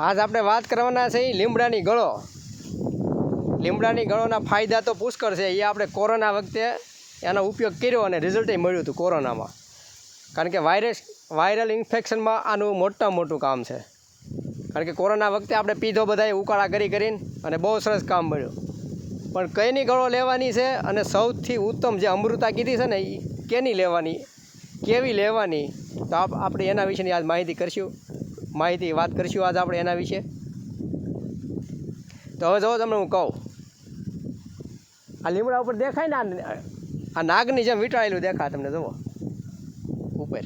આજ આપણે વાત કરવાના છે લીમડાની ગળો. લીમડાની ગળોના ફાયદા તો પુષ્કળ છે. એ આપણે કોરોના વખતે એનો ઉપયોગ કર્યો અને રિઝલ્ટ મળ્યું હતું કોરોનામાં. કારણ કે વાયરલ ઇન્ફેક્શનમાં આનું મોટું કામ છે. કારણ કે કોરોના વખતે આપણે પીધો બધાએ ઉકાળા કરીને અને બહુ સરસ કામ મળ્યું. પણ કઈની ગળો લેવાની છે અને સૌથી ઉત્તમ જે અમૃતા કીધી છે ને એ કેની લેવાની, કેવી લેવાની, તો આપણે એના વિશેની આજ વાત કરીશું આજ આપણે એના વિશે. તો હવે જો તમને હું કહું, આ લીમડા ઉપર દેખાય ને, આ નાગની જેમ વીંટાળેલું દેખાય તમને, જુઓ ઉપર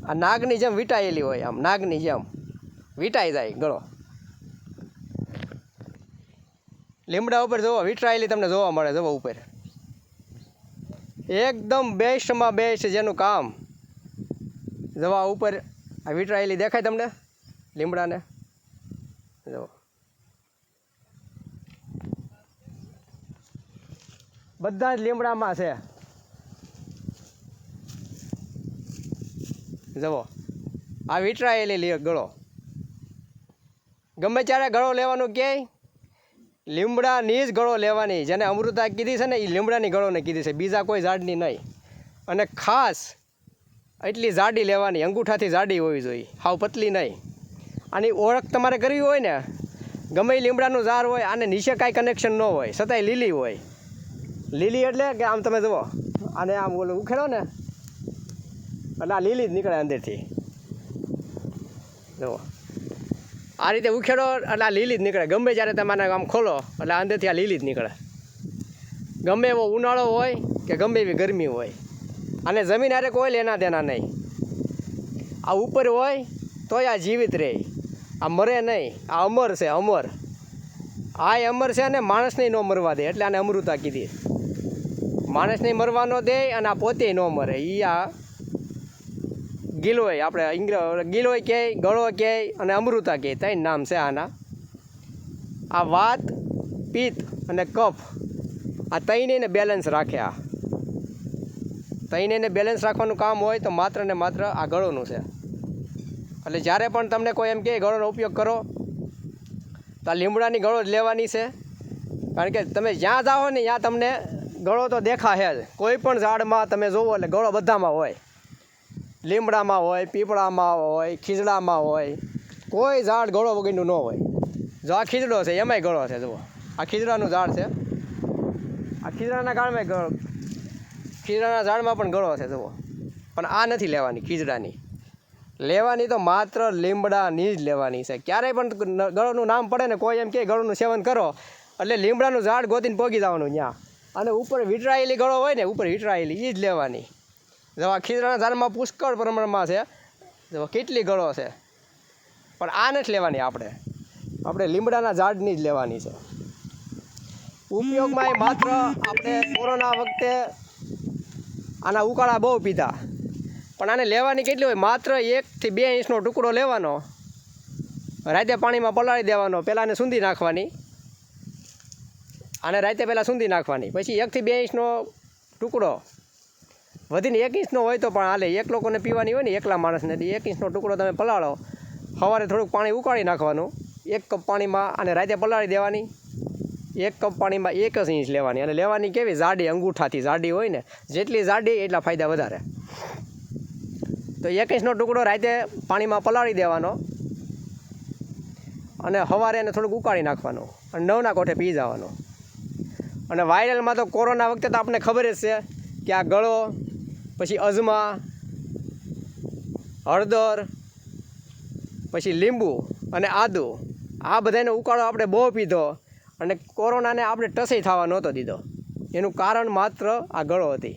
આ નાગની જેમ વીંટાયેલી હોય, આમ નાગની જેમ વીંટાઈ જાય ગળો. લીમડા ઉપર જુઓ વીંટાયેલી તમને જોવા મળે, જુઓ ઉપર એકદમ બેસ્ટમાં બેસ્ટ જેનું કામ. જવા ઉપર આ વીંટાયેલી દેખાય તમને લીમડાને, જુઓ બધા જ લીમડામાં છે. જુઓ આ વીંટાયેલી ગળો. ગમે ત્યારે ગળો લેવાનું ક્યાંય લીમડાની જ ગળો લેવાની. જેને અમૃતા કીધી છે ને એ લીમડાની ગળોને કીધી છે, બીજા કોઈ ઝાડની નહીં. અને ખાસ એટલી જાડી લેવાની, અંગૂઠાથી જાડી હોવી જોઈએ, હાવ પતલી નહીં. આની ઓળખ તમારે કરવી હોય ને, ગમે એ લીમડાનું ઝાડ હોય, આને નીચે કાંઈ કનેક્શન ન હોય, છતાંય લીલી હોય. લીલી એટલે કે આમ તમે જુઓ, આને આમ ઓલું ઉખેડો ને એટલે આ લીલી જ નીકળે અંદરથી. જુઓ આ રીતે ઉખેડો એટલે આ લીલી જ નીકળે. ગમે જ્યારે તમે આમ ખોલો એટલે અંદરથી આ લીલી જ નીકળે. ગમે એવો ઉનાળો હોય કે ગમે એવી ગરમી હોય, અને જમીન હારે કોઈ લેના દેના નહીં. આ ઉપર હોય તોય આ જીવિત રહે, આ મરે નહીં. આ અમર છે, અમર. આ અમર છે અને માણસને ન મરવા દે, એટલે આને અમૃતા કીધી. માણસને મરવા ન દે અને આ પોતે ન મરે. એ આ ગિલોય, આપણે ગિલોય કહે, ગળો કહે અને અમૃતા કહે, ત્રણ નામ છે આના. આ વાત, પિત્ત અને કફ, આ ત્રણેયને બેલેન્સ રાખે. આ ત્રણેયને બેલેન્સ રાખવાનું કામ હોય તો માત્ર ને માત્ર આ ગળોનું છે. એટલે જ્યારે પણ તમને કોઈ એમ કહે ગળોનો ઉપયોગ કરો તો આ લીમડાની ગળો જ લેવાની છે. કારણ કે તમે જ્યાં જાઓ ને ત્યાં તમને ગળો તો દેખાશે જ. કોઈ પણ ઝાડમાં તમે જોવો એટલે ગળો બધામાં હોય. લીમડામાં હોય, પીપળામાં હોય, ખીજડામાં હોય. કોઈ ઝાડ ગળો વગરનું ન હોય. જો આ ખીજડો છે એમાંય ગળો છે. જુઓ આ ખીજડાનું ઝાડ છે, આ ખીજડાના ઝાડમાં પણ ગળો છે. જુઓ પણ આ નથી લેવાની, ખીજડાની લેવાની તો માત્ર લીમડાની જ લેવાની છે. ક્યારેય પણ ગળોનું નામ પડે ને, કોઈ એમ કે ગળોનું સેવન કરો એટલે લીમડાનું ઝાડ ગોતીને પોગી જવાનું ત્યાં. અને ઉપર વીંટળાયેલી ગળો હોય ને, ઉપર વીંટળાયેલી એ જ લેવાની. જો આ ખીજડાના ઝાડમાં પુષ્કળ પ્રમાણમાં છે, જો કેટલી ગળો છે. પણ આ નથી લેવાની, આપણે લીમડાના ઝાડની જ લેવાની છે. ઉપયોગમાં એ માત્ર આપણે કોરોના વખતે આના ઉકાળા બહુ પીધા. પણ આને લેવાની કેટલી હોય, માત્ર 1 થી 2 ઇંચનો ટુકડો લેવાનો, રાતે પાણીમાં પલાળી દેવાનો. પહેલાં આને સૂંધી નાખવાની, આને રાતે પહેલાં સૂંધી નાખવાની. પછી 1 થી 2 ઇંચનો ટુકડો, વધીને 1 ઇંચનો હોય તો પણ હાલે. એક લોકોને પીવાની હોય ને, એકલા માણસને, 1 ઇંચનો ટુકડો તમે પલાળો. સવારે થોડુંક પાણી ઉકાળી નાખવાનું, 1 કપ પાણીમાં આને રાતે પલાળી દેવાની. 1 કપ પાણીમાં 1 જ ઇંચ લેવાની. અને લેવાની કેવી જાડી, અંગૂઠાથી જાડી હોય ને, જેટલી જાડી એટલા ફાયદા વધારે. તો 1 ઇંચનો ટુકડો રાતે પાણીમાં પલાળી દેવાનો અને સવારે એને થોડુંક ઉકાળી નાખવાનું અને 9ના કોઠે પી જવાનો. અને વાયરલમાં તો કોરોના વખતે તો આપણને ખબર જ છે કે આ ગળો, પછી અજમા, હળદર, પછી લીંબુ અને આદુ, આ બધાનો ઉકાળો આપણે બહુ પીધો અને કોરોનાને આપણે ટસેય થવા નહોતો દીધો. એનું કારણ માત્ર આ ગળો હતી.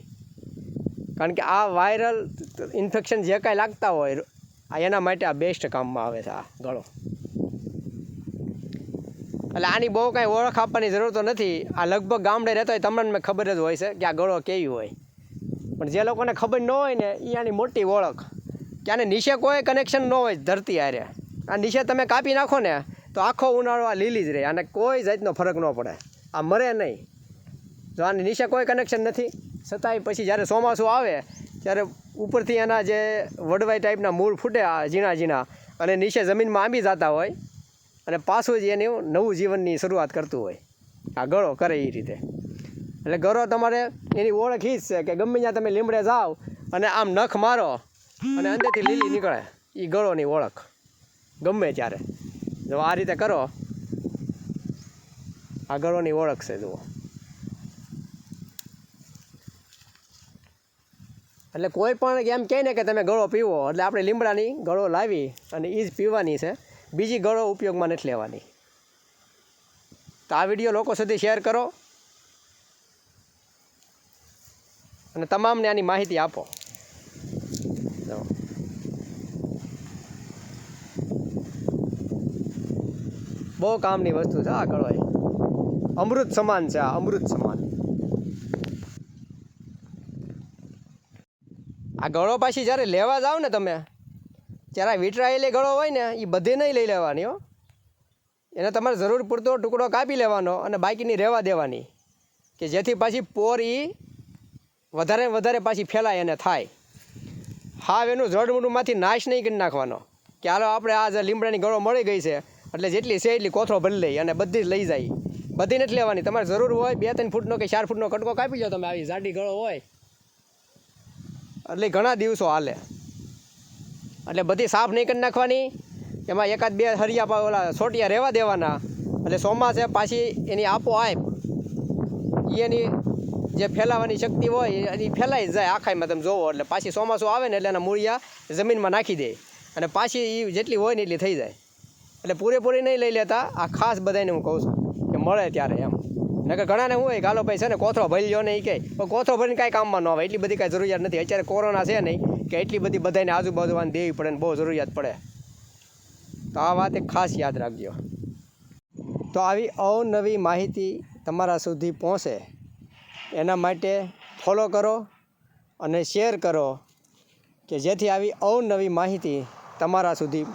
કારણ કે આ વાયરલ ઇન્ફેક્શન જે કાંઈ લાગતા હોય એના માટે આ બેસ્ટ કામમાં આવે છે આ ગળો. એટલે આની બહુ કાંઈ ઓળખ આપવાની જરૂર તો નથી. આ લગભગ ગામડે રહેતો હોય તમને ખબર જ હોય છે કે આ ગળો કેવી હોય. પણ જે લોકોને ખબર ન હોય ને એ આની મોટી ઓળખ કે આને નીચે કોઈ કનેક્શન ન હોય ધરતી હારે. આ નીચે તમે કાપી નાખો ને તો આખો ઉનાળો આ લીલી જ રહે, આને કોઈ જાતનો ફરક ન પડે, આ મરે નહીં. જો આની નીચે કોઈ કનેક્શન નથી, છતાંય પછી જ્યારે ચોમાસું આવે ત્યારે ઉપરથી એના જે વડવાઈ ટાઈપના મૂળ ફૂટે, આ ઝીણા ઝીણા, અને નીચે જમીનમાં આંબી જતા હોય અને પાછું જ એની નવું જીવનની શરૂઆત કરતું હોય આ ગળો કરે એ રીતે. એટલે ગળો તમારે એની ઓળખ એ જ છે કે ગમે ત્યાં તમે લીમડે જાઓ અને આમ નખ મારો અને અંદરથી લીલી નીકળે, એ ગળોની ઓળખ ગમે ત્યારે. જો આ રીતે કરો, આ ગળોની ઓળખ છે જુઓ. એટલે કોઈ પણ એમ કહે ને કે તમે ગળો પીવો એટલે આપણે લીમડાની ગળો લાવી અને એ જ પીવાની છે, બીજી ગળો ઉપયોગમાં નથી લેવાની. તો આ વિડીયો લોકો સુધી શેર કરો અને તમામને આની માહિતી આપો. બહુ કામની વસ્તુ છે આ ગળો, અમૃત સમાન છે આ, અમૃત સમાન. આ ગળો પાછી જ્યારે લેવા જાઓ ને તમે, જ્યારે વિટરાયેલી ગળો હોય ને એ બધી નહીં લઈ લેવાની હો. એને તમારે જરૂર પૂરતો ટુકડો કાપી લેવાનો અને બાકીની રહેવા દેવાની, કે જેથી પાછી પોર એ વધારે વધારે પાછી ફેલાય અને થાય. હાવ એનું જડમૂળમાંથી નાશ નહીં કરી નાખવાનો કે હાલો આપણે આ જે લીમડાની ગળો મળી ગઈ છે એટલે જેટલી છે એટલી કોથળો ભરી લઈ અને બધી જ લઈ જાય. બધી નથી લેવાની. તમારે જરૂર હોય 2-3 ફૂટનો કે 4 ફૂટનો કટકો કાપી લો તમે, આવી જાડી ગળો હોય એટલે ઘણા દિવસો હાલે. એટલે બધી સાફ નહીં કરી નાખવાની, એમાં 1-2 હરિયા ઓલા સોટિયા રહેવા દેવાના. એટલે ચોમાસે પાછી એની આપોઆપ એની જે ફેલાવાની શક્તિ હોય એ ફેલાઈ જાય આખાઈમાં. તમે જોવો એટલે પાછી ચોમાસું આવે ને એટલે એના મૂળિયા જમીનમાં નાખી દે અને પાછી એ જેટલી હોય ને એટલી થઈ જાય. એટલે પૂરેપૂરી નહીં લઈ લેતા, આ ખાસ બધાને હું કહું છું કે મળે ત્યારે એમ. નકર ઘણાને શું હોય ગાલો ભાઈ છે ને કોથળો ભરી લ્યો ને એ કહે, પણ કોથળો ભરીને કાંઈ કામમાં ન આવે. એટલી બધી કાંઈ જરૂરિયાત નથી. અત્યારે કોરોના છે નહીં કે એટલી બધી બધાને આજુબાજુવાને દેવી પડે ને બહુ જરૂરિયાત પડે. તો આ વાત એક ખાસ યાદ રાખજો. તો આવી અવનવી માહિતી તમારા સુધી પહોંચે એના માટે ફોલો કરો અને શેર કરો કે જેથી આવી અવનવી માહિતી તમારા સુધી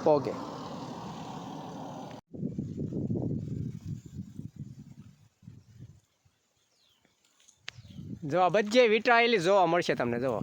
પહોંચે. જો આ બધી વિટરાયેલી જોવા મળશે તમને. જુઓ